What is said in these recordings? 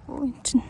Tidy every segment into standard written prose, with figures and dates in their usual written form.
Оо эн чинь.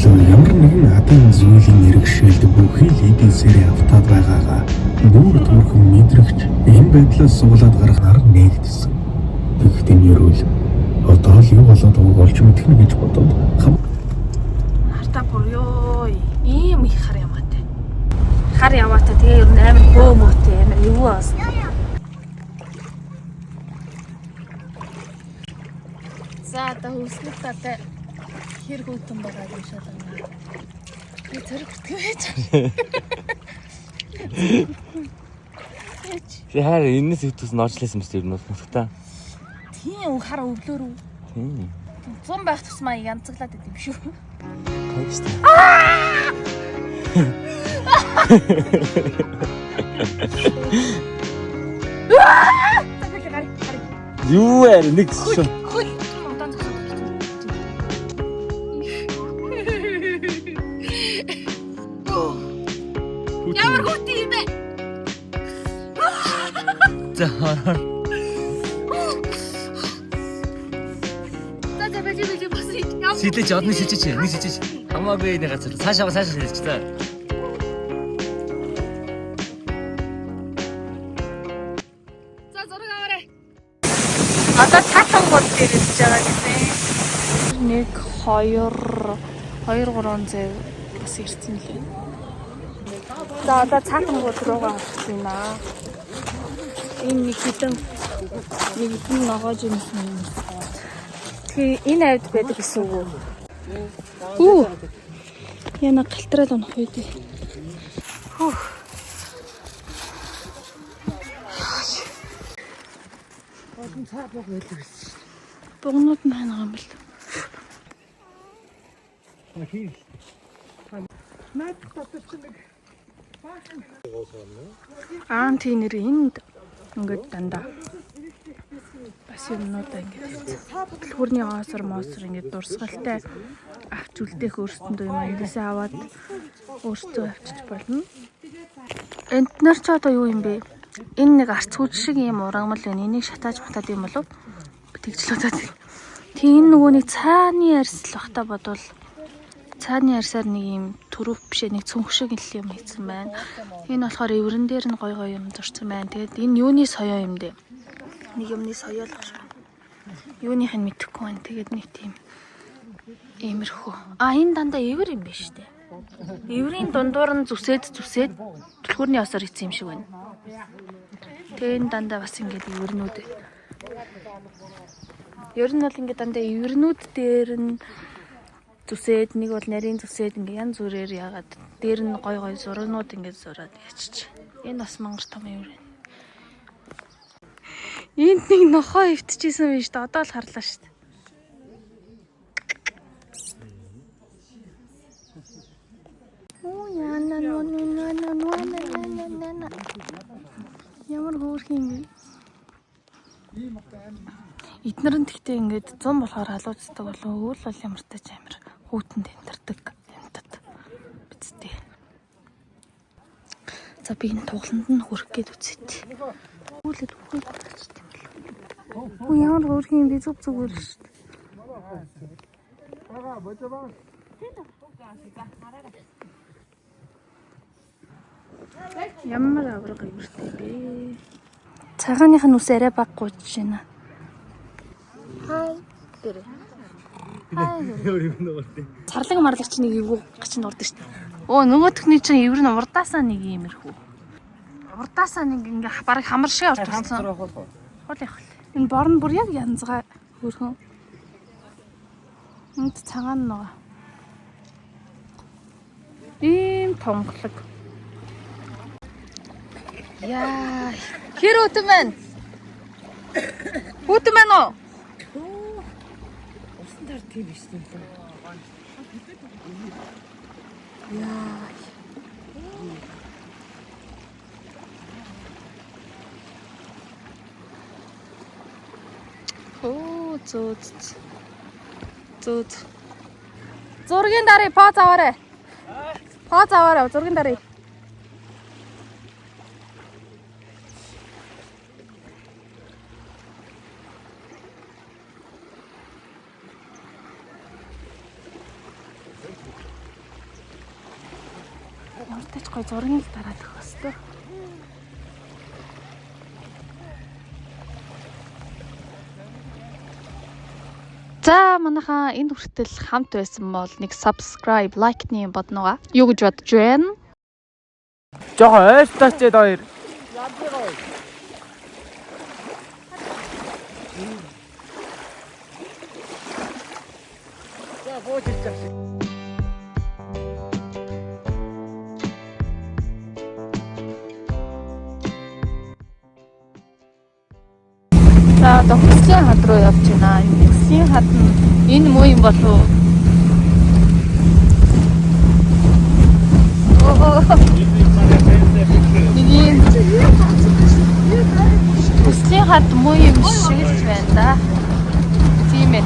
Ямар нэгэн адын зүйлийн иргэшээлд бүхий л эдийн засгийн автаад байгаагаа бүр төрхөн мэдрэгч энэ байдлаас суулаад гарахаар нэгдсэн. Гэхдээ нэрвэл одоо л юу болоод байгааг олж мэдэх нь гэж бодоод Хартаа бүр ёо ийм их хар яваатай. Хар яваатай тэгээ ер нь амар бөөмөтэй амар юу аас. За одоо хөвсгөл татай хэр хөтөн байгаа юм шиг байна. Би зэрэг бүтгээж. Яар энэс итус ноочлээсэн мэт юм уу та? Тийм хар өвлөөр үү? Тийм. 100 байх тусмаа янзаглаад байт юм шүү. Юу яар нэг шүү. Ямар хөт юм бэ? За бэж бас сэлэж одны сэлж нэг сэлж хамаагүй нэг газар цаашаа сэлж та. За зураг аваарай. Одоо цаатан гол дээр ирж байгаа гэсэн. 1 2 3 зэв бас ирсэн лээ. За одоо цаатан гол руугаа орсон юм аа. Энэ нэг хитэн ногоож юм. Тэгээ энэ авд байдаг гэсэн үг үү? Яна галтраад унах үед. Богнууд маань байгаа юм бэл. Тийм нэр энд ингээд дандаа бас юмнуудаа ингээд төлхөрний оосор моосор ингээд дурсгалтай авч үлдээх өөрсөндөө юм эндээсээ аваад өөртөө авчиж болно. Энд нар ч одоо юу юм бэ? Энэ нэг арц хүч шиг юм ургамал байна. Энийг шатааж матаад юм болов? Тэгжлээ удаад. Тийм нөгөө нэг цааны арьс л бахта бодвол цааны арьсаар нэг юм төрөв бишээ нэг цүнх шиг юм хийсэн байна. Энэ болохоор эврэн дээр нь гой гой юм зурсан байна. Тэгээд энэ юуны соёо юм дээ? Нэг юмны соёо л байна. Юуных нь мэдэхгүй байна. Тэгээд нэг тийм иймэрхүү. Энэ дандаа эвэр юм байна шүү дээ. Эврийн дундуур нь зүсээд түлхүүрний осоор хийсэн юм шиг байна. Тэгээд энэ дандаа бас ингээд эвэрнүүд байна. Ер нь бол ингээд дандаа эвэрнүүд дээр нь зүсээд нэг бол нарийн зүсээд ингээд янз бүрээр яагаад дээр нь гой гой зургнууд ингээд зураад ячиж. Энэ бас мангар том эвэр байна. Энд нэг нохоо өвтчихсэн байж та одоо л харлаа шүү дээ. Оо яна ямар хөөрхөн юм бэ? Эднэр нь тэгтээ ингээд 100 болохоор халууцдаг болов өвөл бол ямар тач амир хүүтэнд энтердэг юмтад бидтэй. За би энэ тугланд нь хүрэх гээд үзье. Үүлэд үгүй болчихсон юм бол. Оо ямар хөөрхөн юм бэ зүг зүгээр шүү дээ. Ямар авраг юмртай бэ? Цагааных нь ус арай баггүй жишээ нэ. Хай дээр. Царлаг марлаг чинь нэг эвгүй гачин дурдаг шүү дээ. Оо нөгөөтхний чинь эвэр нь урдаасаа нэг юм ирэх үү. Урдаасаа нэг ингээ бараг хамар шиг урдсан. Хол яах вэ? Энэ борн бүр яг янзгаа хөрхөн. Энд цагаан нэг. Ийм тонглог. Яа. Хэр үтэн мэн? Үтэн мэн оо? Усан тар тийм биш юм. Яа. Оо зөөц. Зургийн дарыг поз аваарай. Поз аваарай, зургийн дарыг. Уртач гой зургийг л дараад өгөх хэвээр. За манайхаа энэ хүртэл хамт байсан бол нэг subscribe, like-ны бодноо. Юу гэж бодож байна? Жохоо ойлтооч дээ хоёр. За бууж ирчих. За одоо Хүслийн хад руу явж байна. Хүслийн хад нь энэ муу юм болов уу? Хүслийн хад муу юм шиг л байна да. Тийм ээ.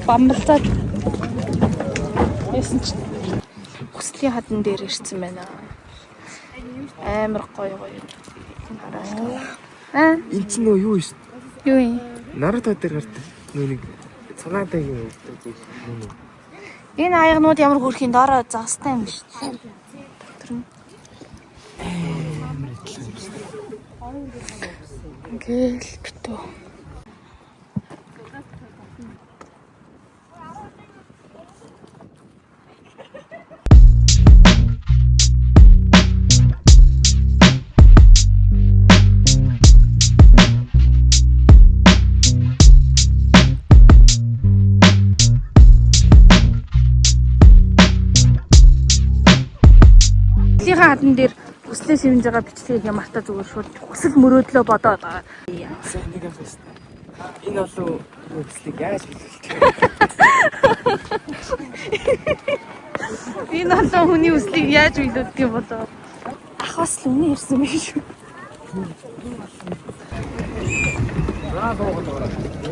Бамбалцаад ясан ч Хүслийн хадан дээр ирсэн байна. Амар гоё. Хараа. Энд чинь нөө юу шүү дээ? Юу юм? Наруто дээр гардаг. Нөө нэг цанаатай юм уу? Энэ аягнууд ямар хөрхийн доороо загастай юм шүү дээ. Доктор нь. Ингээл битүү. Хадан дээр хүслээ шивнж байгаа бичлэгийг юм артаа зүгээр шууд хүсэл мөрөөдлөө бодоод байгаа. Нэг юм байна. Энэ болов хүслийг яаж биелүүлэх? Энэ болов хүний хүслийг яаж биелүүлдэг юм болоо? Ах бас л үнэ ирсэн байх шүү.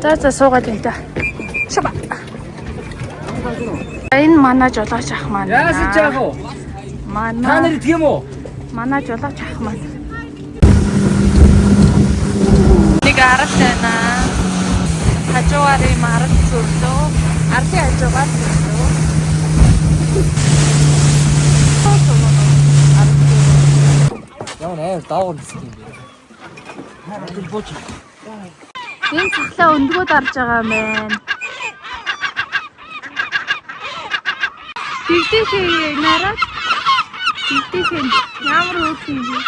За суугаад байна та. Шаба. Энэ манай жолооч ах маань. Яасан ч яах вэ? Та нар тийм үү? Манай жолооч ах маань. Нэг арал байна. Хажуугаар юм арал зүрлөө. Арлын хажуугаар зүрлөө. Яа нэ даавар гэсэн юм бэ? Харин бууч. Энэ цахлаа өндгөө дарж байгаа юм байна. Тэгтээ нараад тэгтээ ямар хөөх юм бэ?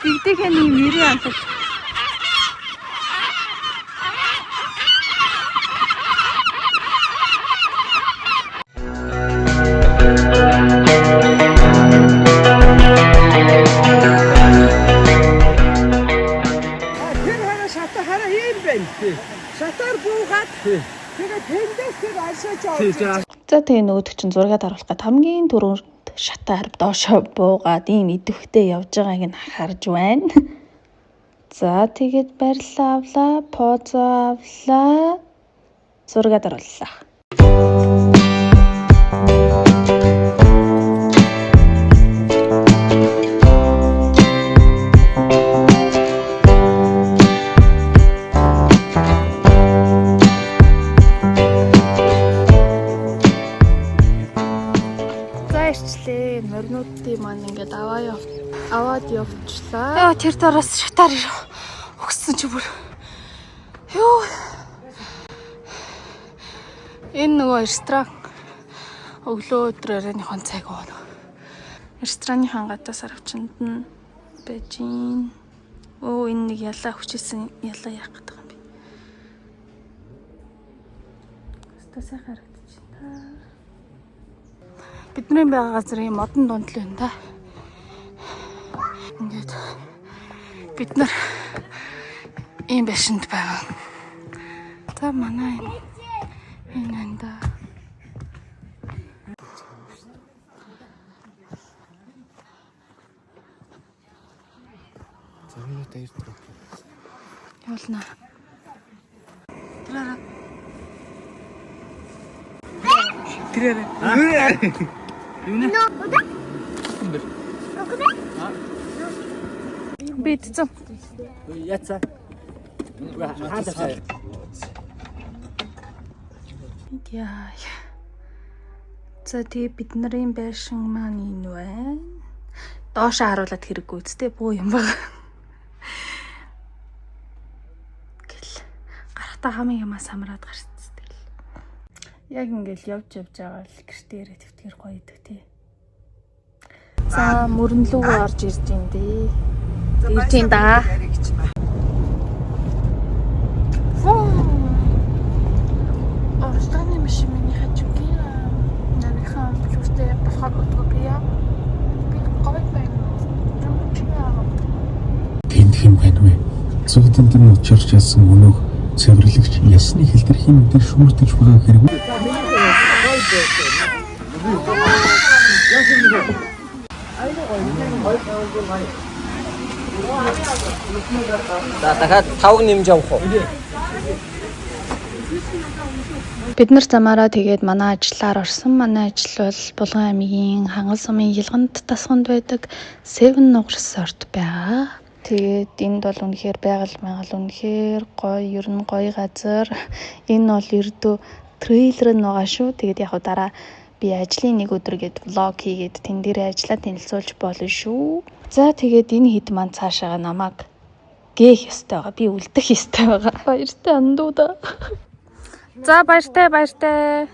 Тэгтээ нэг мөрийн амтал. Шатаар буугаад тэгээд тэндээс тэр алшаач авах. За тэгээ нөгөөдөг чинь зургаад харуулах гээд хамгийн түрүүнд шатаар доошоо буугаад ийм идэвхтэй явж байгааг нь харж байна. За тэгээд барилаа авлаа, поз авлаа. Зургаад харууллаа. Гэлтий маань ингээд аваад явчихлаа. Яа тэр дараас шатаар өгсөн чи бүр. Йоо. Энэ нөгөө ресторан өглөө өдрөөрийнхөө цаг байна. Ресторанныхан гадаас авчинд нь Бээжин. Оо энэ нэг ялаа хүчээсэн ялаа яах гэдэг юм бэ? Хэвээ сайхан харагдчихна. Бидний байгаа газар юм модон дундл байна да. Ингээд бид нар ийм байшинд байгаа. За манай энэ анда. Явлаа. Тэрээр. Юу нэ? Битцэн. Яцаа. Хаасаа. Яа. За тэгээ бидний байшин маань энэ байна. Доошоо харуулад хэрэггүй үстэй буу юм байна. Та хамгийн ямаа самраад гарцдаг л. Яг ингээл явж байгаа л гэртээрээ твтгэр гоё идэг тий. За мөрөн лүүгээ орж ирж ин дээ. Ирж ин да. Орстаны машины хачуки. Наныхан плюстэй бахад утгопия. Би гоё байна. Тэнд хэм байна вэ? Цогтөнд нь учирч ясан өнөөх цэвэрлэгч ясны хэлтэрхийн мэдээ шүүрдэж байгаа хэрэг. За дахиад 5 нэмж явах уу? Бид нар замаараа тэгээд манай ажлаар орсон. Манай ажил бол Булган аймгийн Хангал сумын Ялганд тасганд байдаг 7 нугар сорт байгаа. Тэгээд энд бол үнэхээр байгаль үнэхээр гоё, ер нь гоё газар. Энэ бол ердөө трейлер нь байгаа шүү. Тэгээд яг дараа би ажлын нэг өдөр гээд влог хийгээд тэн дээр ажиллаа танилцуулж болно шүү. За тэгээд энэ хэд маань цаашаа намайг гээх ёстой байгаа. Би үлдэх ёстой байгаа. Баяртай андуудаа. За баяртай.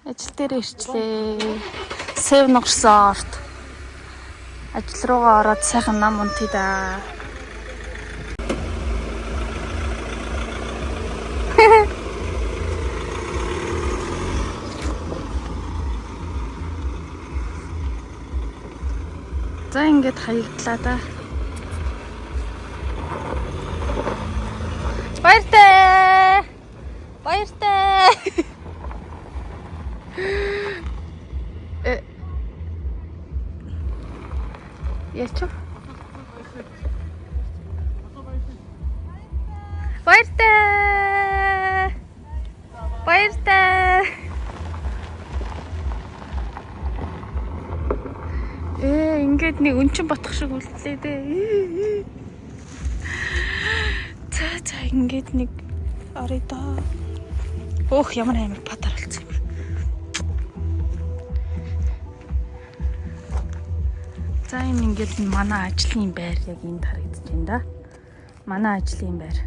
Ажил дээр ирчлээ. 7 нугар сорт. Ажил руугаа ороод сайхан нам унтъя да. За ингээд хаягдлаа да. Баяртай. Ялчаа. Баяртай. Ингээд нэг өнчин ботох шиг үлдлээ дээ. За ингээд нэг орё доо. Өөх ямар амар патар болсон юм бэ. За энэ ингээд манай ажлын байр яг энд харагдаж байна да. Манай ажлын байр.